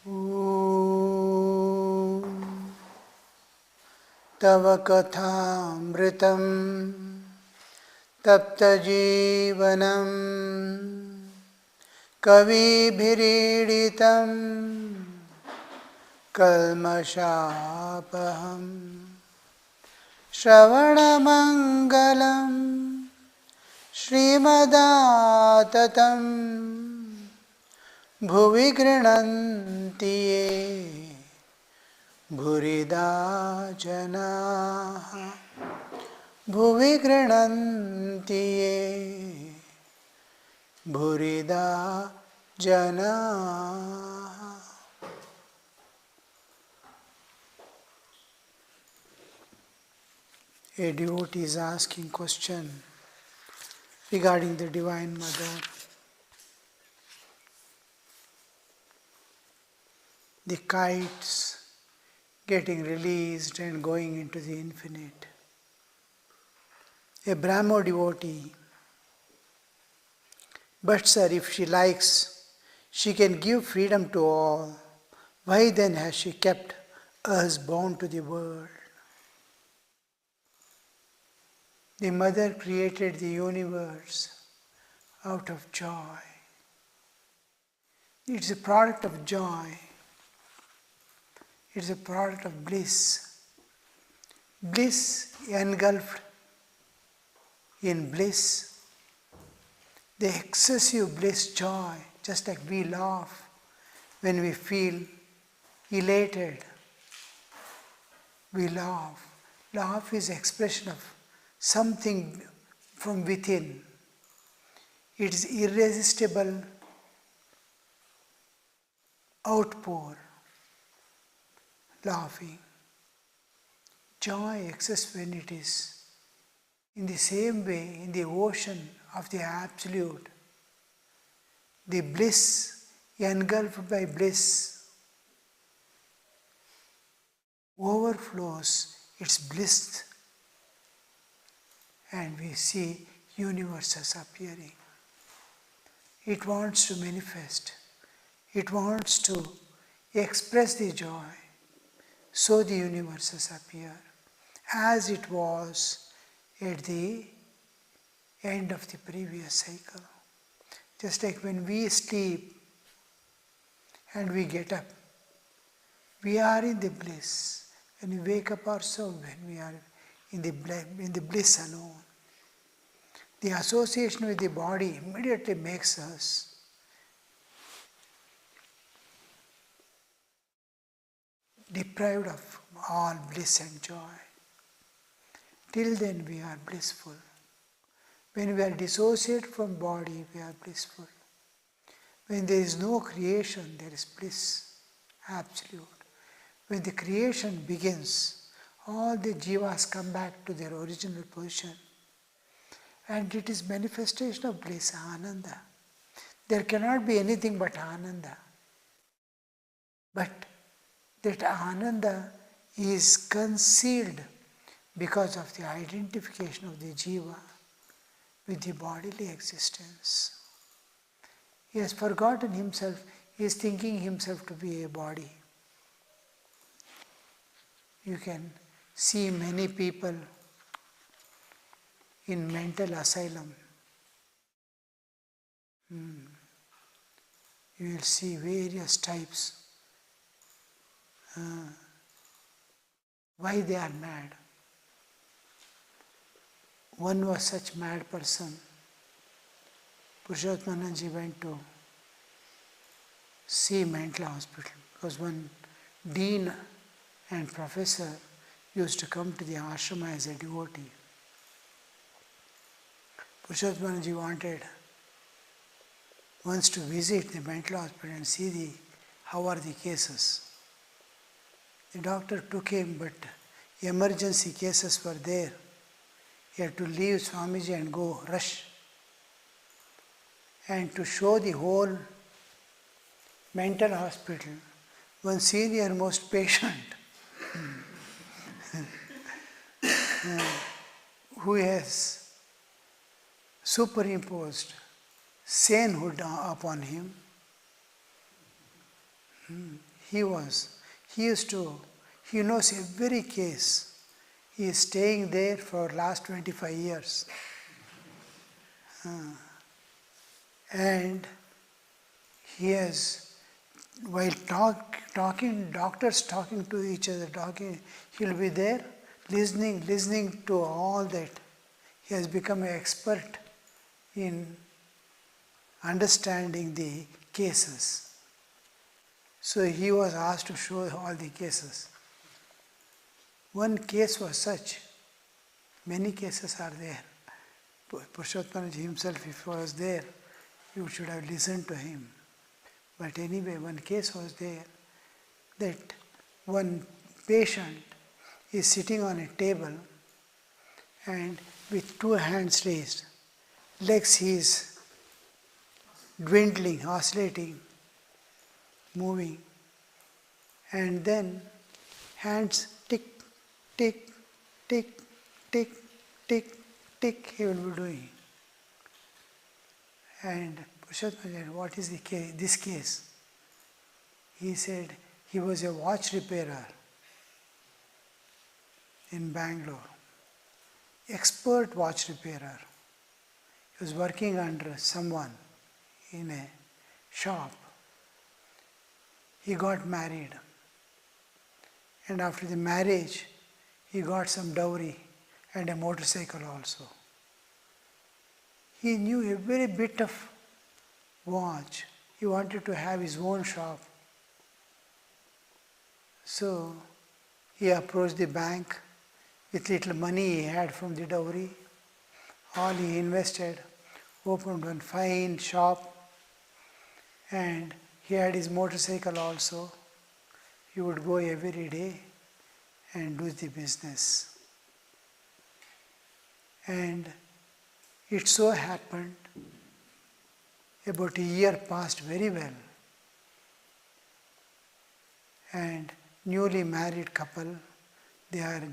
Om Tava Kathamritam Tapta Jivanam Kavibhiriditam Kalmashapaham Shravanamangalam Srimadaatatam Bhuvi Grinanti Ye Bhurida Janaha Bhuvi Grinanti Ye Bhurida Janaha. A devotee is asking question regarding the Divine Mother. The kites getting released and going into the infinite. A Brahmo devotee, but sir, if she likes, she can give freedom to all. Why then has she kept us bound to the world? The Mother created the universe out of joy. It's a product of joy. It's a product of bliss. Bliss engulfed in bliss. The excessive bliss, joy, just like we laugh when we feel elated. We laugh. Laugh is expression of something from within. It is irresistible outpour. Laughing. Joy exists when it is. In the same way, in the ocean of the Absolute, the bliss engulfed by bliss overflows its bliss, and we see universes appearing. It wants to manifest. It wants to express the joy. So the universes appear, as it was at the end of the previous cycle. Just like when we sleep and we get up, we are in the bliss. When we wake up also, when we are in the bliss alone. The association with the body immediately makes us deprived of all bliss and joy. Till then we are blissful. When we are dissociated from body, we are blissful. When there is no creation, there is bliss, absolute. When the creation begins, all the jivas come back to their original position. And it is manifestation of bliss, ananda. There cannot be anything but ananda. But that ananda is concealed because of the identification of the jiva with the bodily existence. He has forgotten himself, he is thinking himself to be a body. You can see many people in mental asylum. You will see various types. Why they are mad? One was such mad person. Purushottanandaji went to see mental hospital because one dean and professor used to come to the ashrama as a devotee. Purushottanandaji wanted once to visit the mental hospital and see how are the cases. The doctor took him, but emergency cases were there. He had to leave Swamiji and go rush. And to show the whole mental hospital, one senior most patient who has superimposed sainthood upon him, he knows every case. He is staying there for last 25 years. And he has, while doctors talking to each other, he'll be there listening to all that. He has become an expert in understanding the cases. So he was asked to show all the cases. One case was such, many cases are there. Purushottamanaji himself, if he was there, you should have listened to him. But anyway, one case was there that one patient is sitting on a table and with two hands raised, legs he is dwindling, oscillating, moving, and then hands tick, tick, tick, tick, tick, tick, he will be doing. And Purushottam said, what is this case? He said, he was a watch repairer in Bangalore, expert watch repairer. He was working under someone in a shop. He got married. And after the marriage, he got some dowry and a motorcycle also. He knew every bit of watch. He wanted to have his own shop. So he approached the bank with little money he had from the dowry. All he invested, opened one fine shop, and he had his motorcycle also. He would go every day and do the business. And it so happened, about a year passed very well. And newly married couple, they are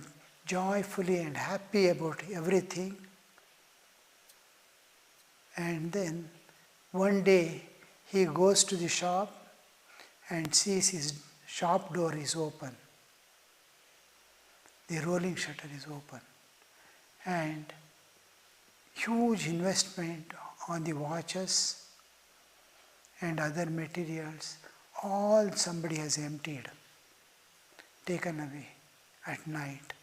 joyfully and happy about everything. And then one day he goes to the shop and sees his shop door is open. The rolling shutter is open. And huge investment on the watches and other materials, all somebody has emptied, taken away at night.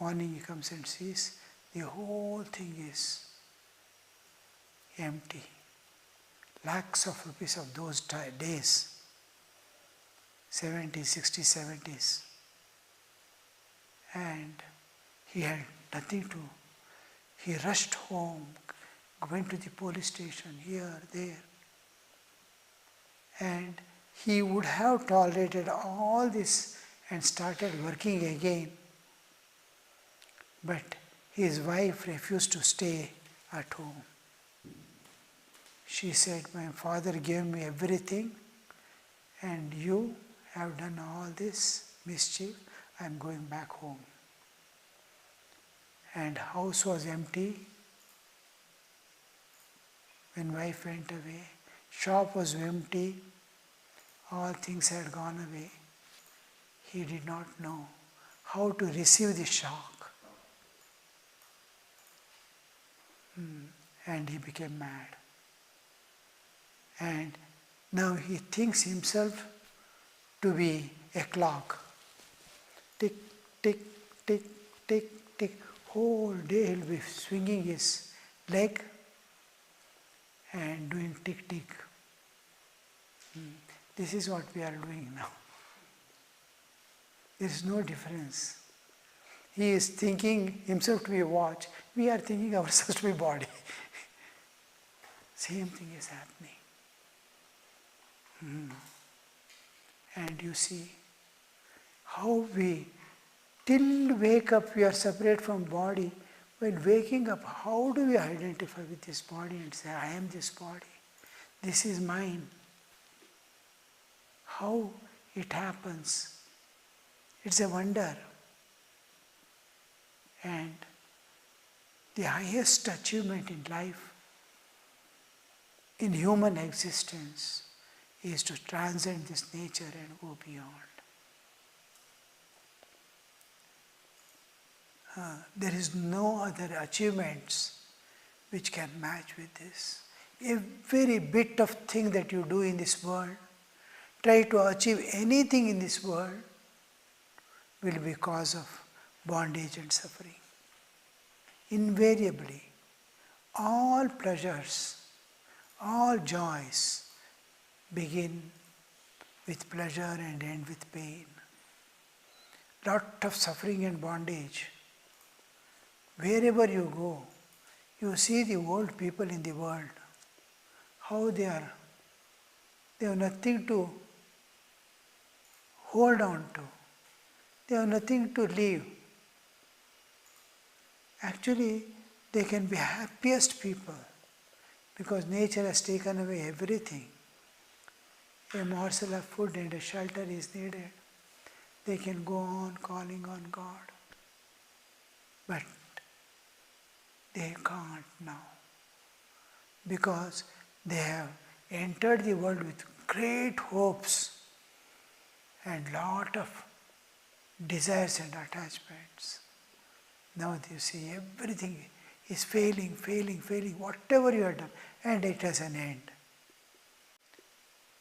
Morning he comes and sees the whole thing is empty. Lakhs of rupees of those days, 70s, 60s, 70s. And he had nothing to. He rushed home, went to the police station, here, there. And he would have tolerated all this and started working again. But his wife refused to stay at home. She said, my father gave me everything and you have done all this mischief, I am going back home. And house was empty when wife went away. Shop was empty. All things had gone away. He did not know how to receive the shock. And he became mad. And now he thinks himself to be a clock. Tick, tick, tick, tick, tick. Whole day he'll be swinging his leg and doing tick, tick. This is what we are doing now. There is no difference. He is thinking himself to be a watch. We are thinking ourselves to be body. Same thing is happening. And you see how we, till wake up, we are separate from body. When waking up, how do we identify with this body and say, I am this body, this is mine? How it happens? It's a wonder. And the highest achievement in life, in human existence, is to transcend this nature and go beyond. There is no other achievements which can match with this. Every bit of thing that you do in this world, try to achieve anything in this world, will be cause of bondage and suffering. Invariably, all pleasures, all joys begin with pleasure and end with pain. Lot of suffering and bondage. Wherever you go, you see the old people in the world, how they are. They have nothing to hold on to. They have nothing to leave. Actually, they can be happiest people because nature has taken away everything. A morsel of food and a shelter is needed. They can go on calling on God. But they can't now because they have entered the world with great hopes and lot of desires and attachments. Now you see everything is failing, whatever you have done, and it has an end.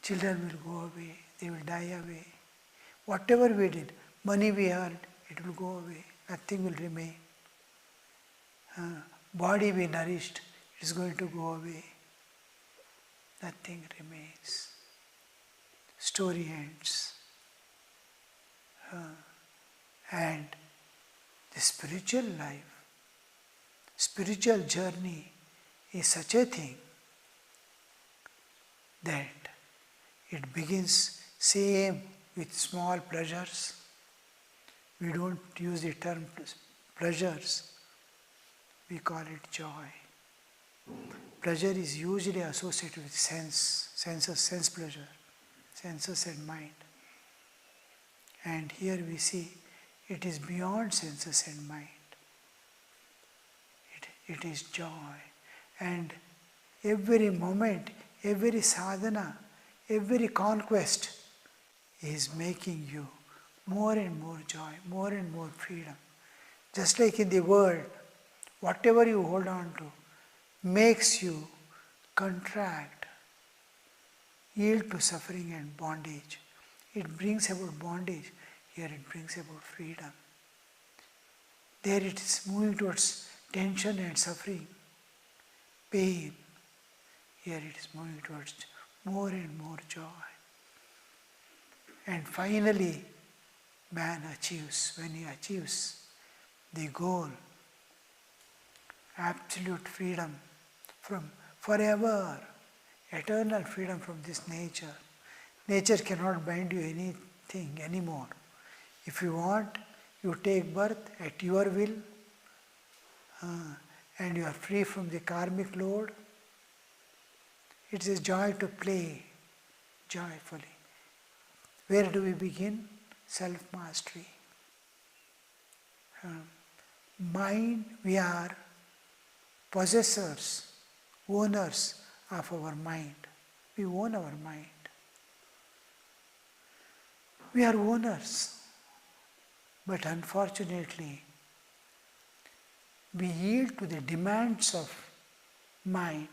Children will go away, they will die away. Whatever we did, money we earned, it will go away, nothing will remain. Body we nourished, it is going to go away. Nothing remains. Story ends. And the spiritual life, spiritual journey is such a thing that it begins same with small pleasures. We don't use the term pleasures, we call it joy. Pleasure is usually associated with sense pleasure, senses and mind. And here we see it is beyond senses and mind. It is joy. And every moment, every sadhana, every conquest is making you more and more joy, more and more freedom. Just like in the world, whatever you hold on to makes you contract, yield to suffering and bondage. It brings about bondage, here it brings about freedom. There it is moving towards tension and suffering, pain. Here it is moving towards more and more joy. And finally, man achieves, when he achieves the goal, absolute freedom from forever, eternal freedom from this nature. Nature cannot bind you anything anymore. If you want, you take birth at your will and you are free from the karmic load. It is a joy to play joyfully. Where do we begin? Self-mastery. Mind, we are possessors, owners of our mind. We own our mind. We are owners, but unfortunately, we yield to the demands of mind,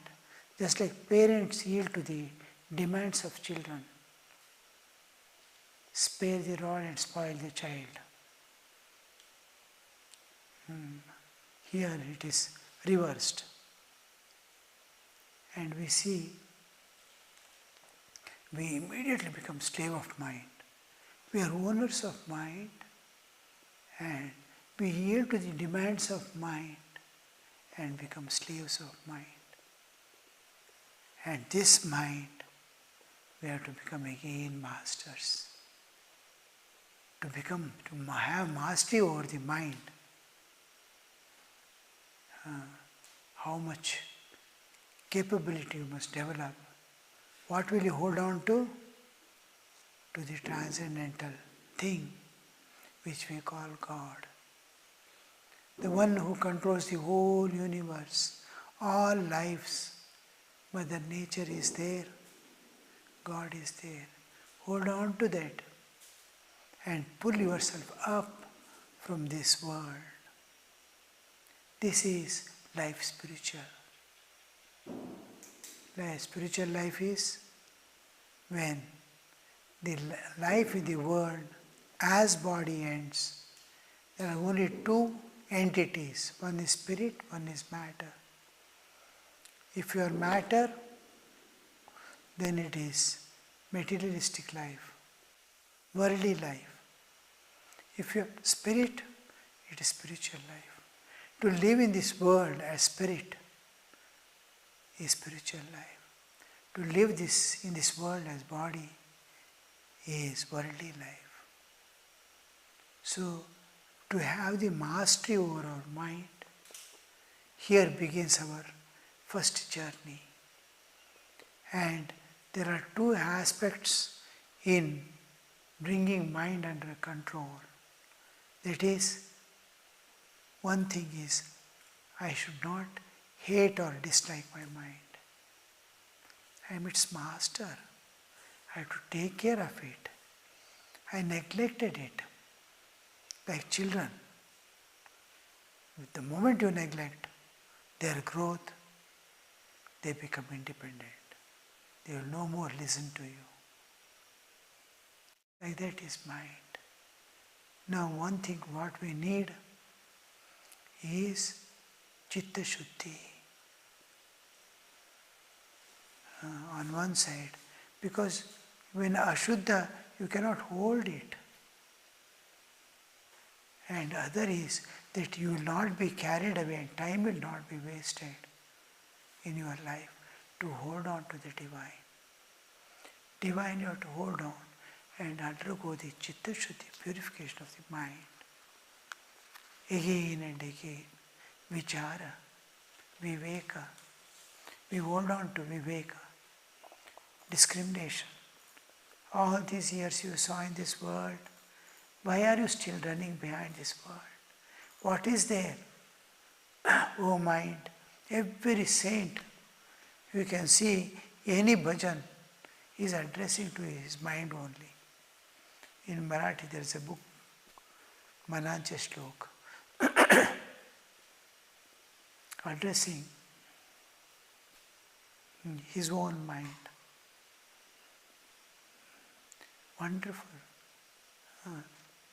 just like parents yield to the demands of children. Spare the rod and spoil the child. Here it is reversed. And we see, we immediately become slave of mind. We are owners of mind and we yield to the demands of mind and become slaves of mind. And this mind, we have to become again masters. To have mastery over the mind. How much capability you must develop. What will you hold on to? To the transcendental thing which we call God. The one who controls the whole universe, all lives. Mother Nature is there. God is there. Hold on to that and pull yourself up from this world. This is life spiritual. Spiritual life is when the life in the world as body ends. There are only two entities. One is spirit, one is matter. If you are matter, then it is materialistic life, worldly life. If you are spirit, it is spiritual life. To live in this world as spirit is spiritual life. To live in this world as body is worldly life. So, to have the mastery over our mind, here begins our first journey. And there are two aspects in bringing mind under control. That is, one thing is, I should not hate or dislike my mind. I am its master. I have to take care of it. I neglected it. Like children. The moment you neglect their growth, they become independent. They will no more listen to you. Like that is mind. Now one thing what we need is Chitta Shuddhi. On one side, because when Ashuddha, you cannot hold it. And other is that you will not be carried away and time will not be wasted in your life to hold on to the divine. Divine you have to hold on and undergo the Chitta Shuddhi, purification of the mind. Again and again, Vichara, Viveka. We hold on to Viveka, discrimination. All these years you saw in this world, why are you still running behind this world? What is there? Oh mind, every saint, you can see any bhajan is addressing to his mind only. In Marathi there is a book, Manancha Shlok, addressing his own mind. Wonderful.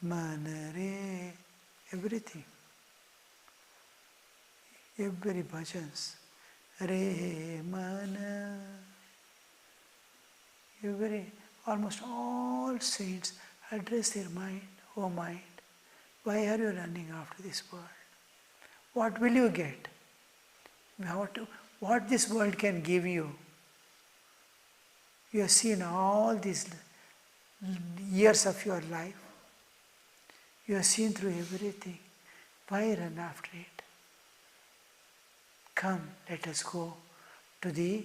Manare, everything. Every bhajans. Re, mana. Almost all saints address their mind. Oh mind, why are you running after this world? What will you get? What this world can give you? You have seen all these years of your life. You have seen through everything. Why run after it? Come, let us go to the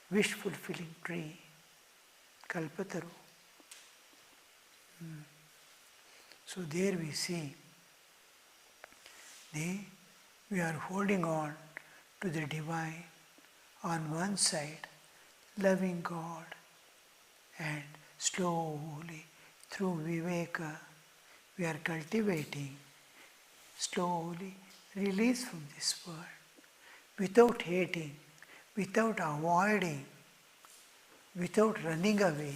wish-fulfilling tree, Kalpataru. So there we see we are holding on to the divine on one side, loving God, and slowly through Viveka we are cultivating, slowly release from this world, without hating, without avoiding, without running away.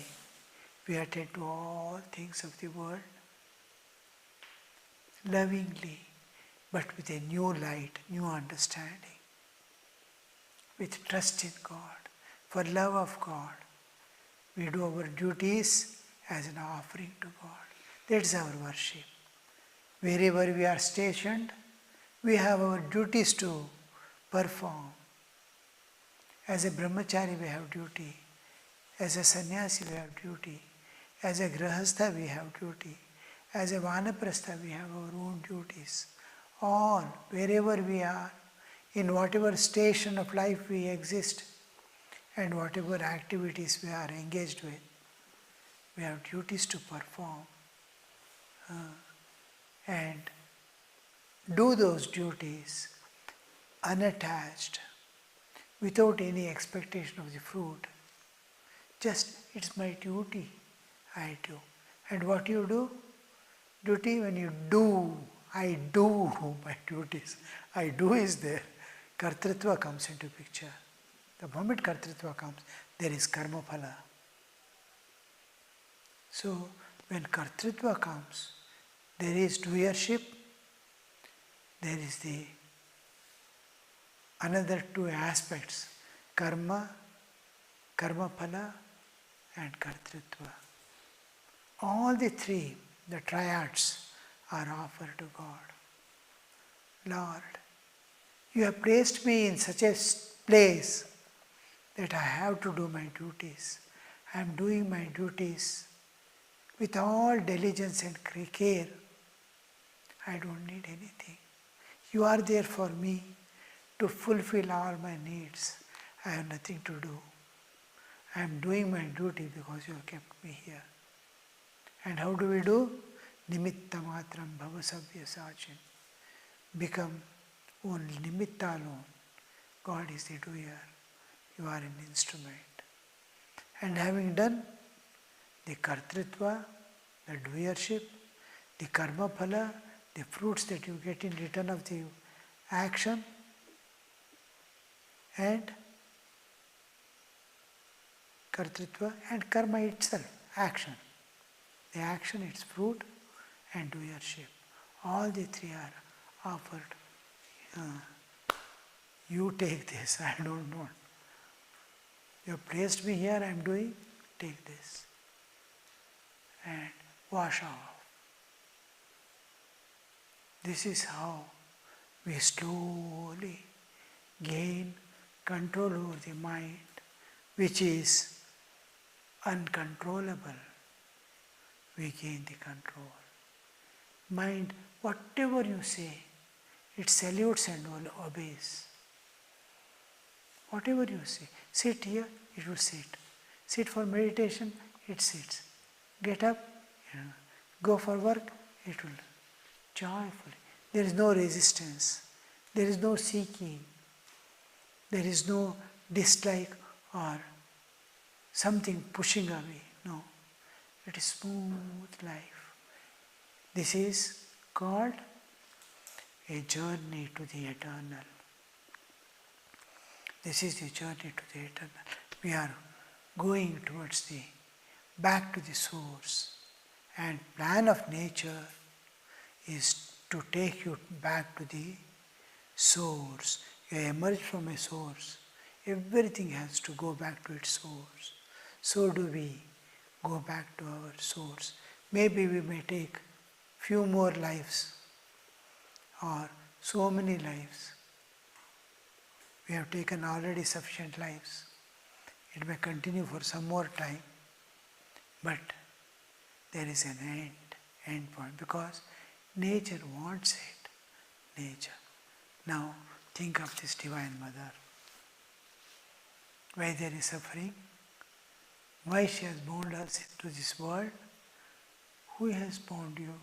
We attend to all things of the world lovingly, but with a new light, new understanding, with trust in God, for love of God. We do our duties as an offering to God. That's our worship. Wherever we are stationed, we have our duties to perform. As a brahmachari we have duty. As a sannyasi we have duty. As a grahastha we have duty. As a vanaprastha we have our own duties. All, wherever we are, in whatever station of life we exist, and whatever activities we are engaged with, we have duties to perform. And do those duties unattached, without any expectation of the fruit. Just, it's my duty, I do. And what you do? Duty, when you do, I do my duties. I do is there. Kartritva comes into picture. The moment Kartritva comes, there is karma phala. So, when Kartritva comes, there is doership, there is the another two aspects, karma, karma phala and Kartritva. All the three, the triads, are offered to God. Lord, you have placed me in such a place that I have to do my duties. I am doing my duties with all diligence and care. I don't need anything. You are there for me to fulfill all my needs. I have nothing to do. I am doing my duty because you have kept me here. And how do we do? Nimitta matram bhavasavya sachin. Become only nimitta alone. God is the doer. You are an instrument. And having done the kartritva, the doership, the karma phala, the fruits that you get in return of the action, and kartritva and karma itself, action. The action, its fruit, and doership. All the three are offered. You take this, I don't know. You have placed me here, I am doing, take this. And wash off. This is how we slowly gain control over the mind, which is uncontrollable. We gain the control. Mind, whatever you say, it salutes and obeys. Whatever you say, sit here, it will sit. Sit for meditation, it sits. Get up, go for work, it will joyfully. There is no resistance. There is no seeking. There is no dislike or something pushing away. No. It is smooth life. This is called a journey to the eternal. This is the journey to the eternal. We are going towards back to the source. And plan of nature is to take you back to the source. You emerge from a source. Everything has to go back to its source. So do we go back to our source. Maybe we may take few more lives or so many lives. We have taken already sufficient lives. It may continue for some more time, but there is an end point, because nature wants it. Nature. Now think of this Divine Mother. Why there is suffering? Why she has bound us into this world? Who has bound you?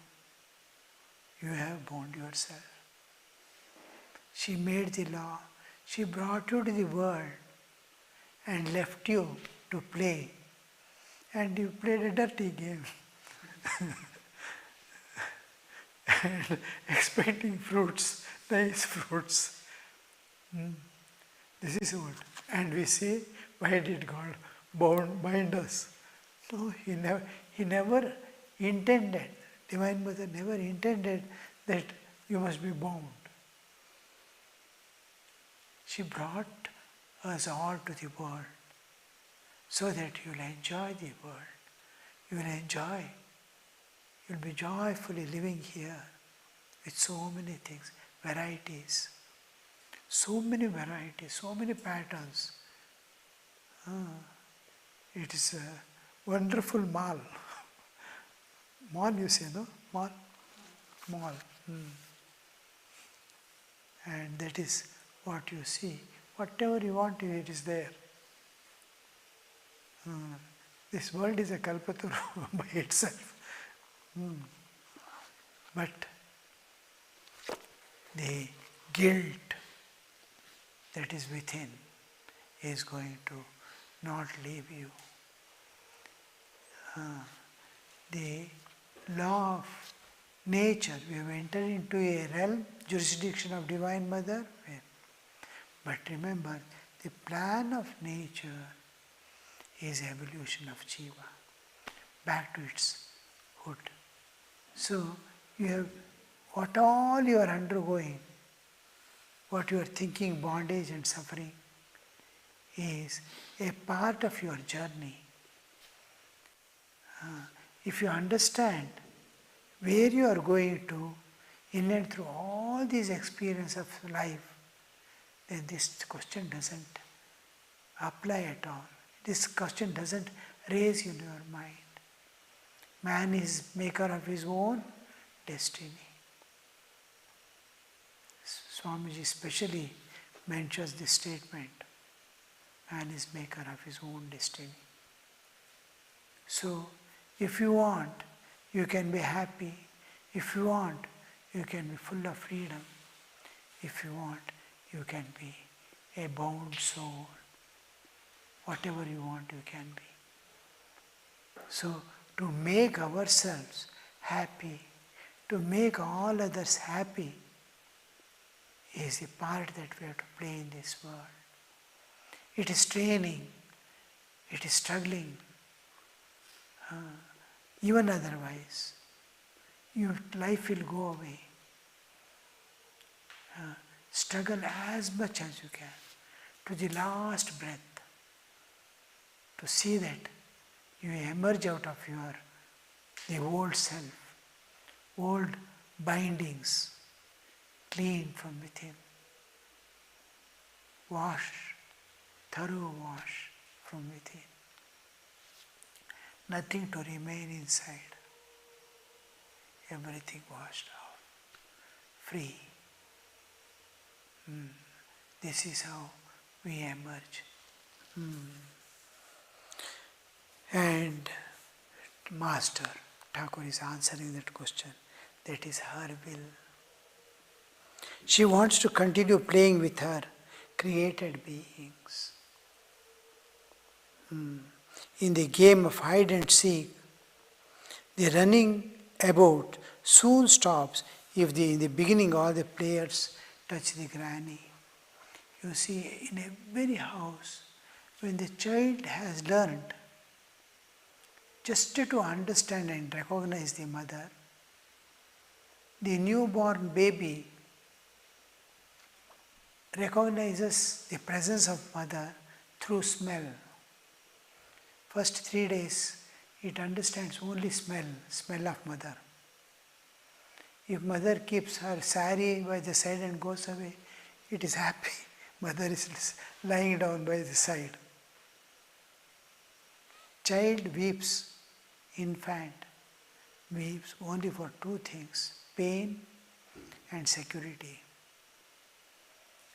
You have bound yourself. She made the law. She brought you to the world and left you to play. And you played a dirty game. And expecting fruits, nice fruits. This is what. And we say, why did God bind us? No, He never intended, Divine Mother never intended that you must be bound. She brought us all to the world so that you will enjoy the world. You will enjoy. You will be joyfully living here with so many things, varieties. So many varieties, so many patterns. It is a wonderful mall. Mall, you say, no? Mall? Mall. And that is what you see. Whatever you want, it is there. This world is a kalpataru by itself. But the guilt that is within, is going to not leave you. The law of nature, we have entered into a realm, jurisdiction of Divine Mother. But remember, the plan of nature is evolution of Jiva, back to its hood. So, you have, what all you are undergoing, what you are thinking, bondage and suffering, is a part of your journey. If you understand where you are going to, in and through all these experiences of life, then this question doesn't apply at all. This question doesn't raise in your mind. Man is maker of his own destiny. Swamiji especially mentions this statement. Man is maker of his own destiny. So, if you want, you can be happy. If you want, you can be full of freedom. If you want, you can be a bound soul. Whatever you want, you can be. So, to make ourselves happy, to make all others happy, is a part that we have to play in this world. It is training, it is struggling. Even otherwise, your life will go away. Struggle as much as you can, to the last breath, to see that you emerge out of the old self, old bindings, clean from within. Wash, thorough wash from within. Nothing to remain inside. Everything washed out. Free. This is how we emerge. And Master Thakur is answering that question. That is her will. She wants to continue playing with her created beings. In the game of hide and seek, the running about soon stops if in the beginning all the players touch the granny. You see, in every house, when the child has learned just to understand and recognize the mother, the newborn baby recognizes the presence of mother through smell. First 3 days, it understands only smell of mother. If mother keeps her sari by the side and goes away, it is happy. Mother is lying down by the side. Child weeps, infant weeps only for 2 things, pain and security.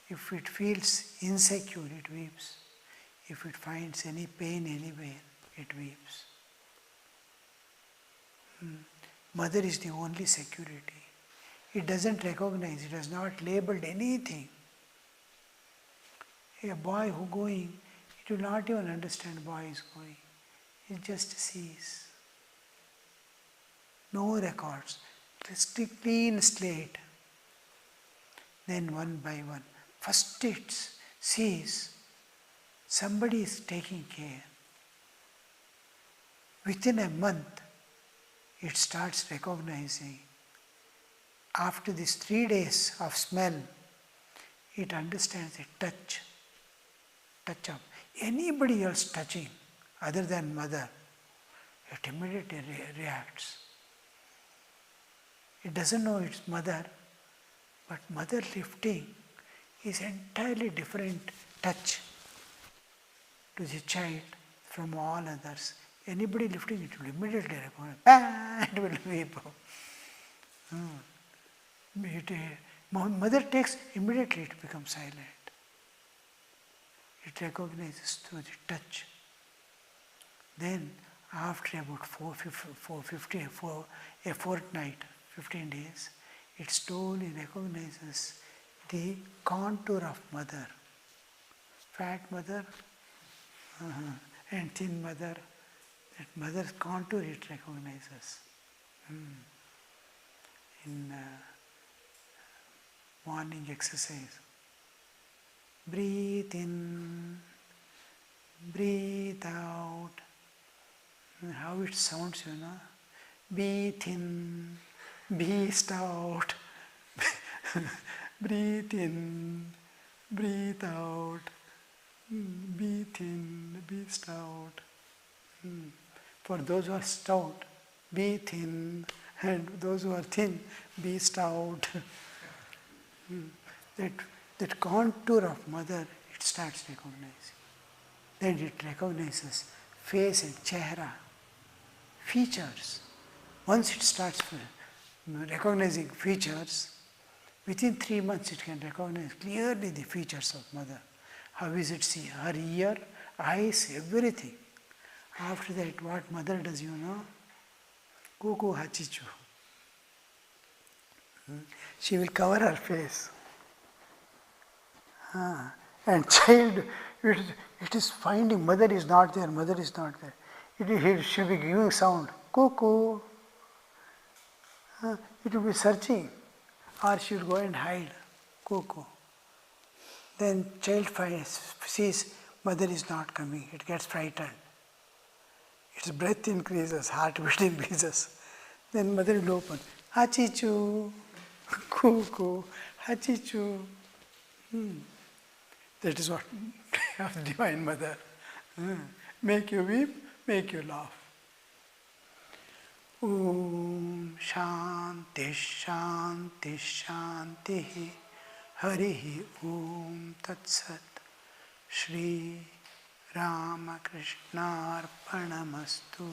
If it feels insecure, it weeps. If it finds any pain anywhere, it weeps. Mother is the only security. It doesn't recognize, it has not labeled anything. A boy who going, it will not even understand boy is going. It just sees. No records. Just a clean slate. Then one by one. First it sees somebody is taking care. Within a month, it starts recognizing. After these 3 days of smell, it understands the touch of anybody else touching other than mother. It immediately reacts. It doesn't know it's mother, but mother lifting is entirely different touch to the child from all others. Anybody lifting it will immediately recognize. It will weep. Mother takes, immediately it becomes silent. It recognizes through the touch. Then, after about a fortnight, 15 days, it slowly recognizes the contour of mother fat mother and thin mother. That mother's contour it recognizes. In morning exercise. Breathe in, breathe out. How it sounds, Breathe in, breathe out. Breathe in, breathe out. Breathe in, breathe out. For those who are stout, breathe in, and those who are thin, breathe out. That contour of mother, it starts recognizing. Then it recognizes face and chehra, features. Once it starts recognizing features, within 3 months it can recognize clearly the features of mother. How is it see? Her ear, eyes, everything. After that, what mother does, Kuku hachichu. She will cover her face. And child, it is finding mother is not there, mother is not there. It should be giving sound, cuckoo. It will be searching, or she will go and hide, cuckoo. Then child sees mother is not coming, it gets frightened. Its breath increases, heartbeat increases. Then mother will open, hachichu, cuckoo, hachichu. That is what of Divine Mother. Make you weep, make you laugh. Om Shanti Shanti Shanti Harihi Om Tat Sat Shri Ramakrishna Arpanamastu.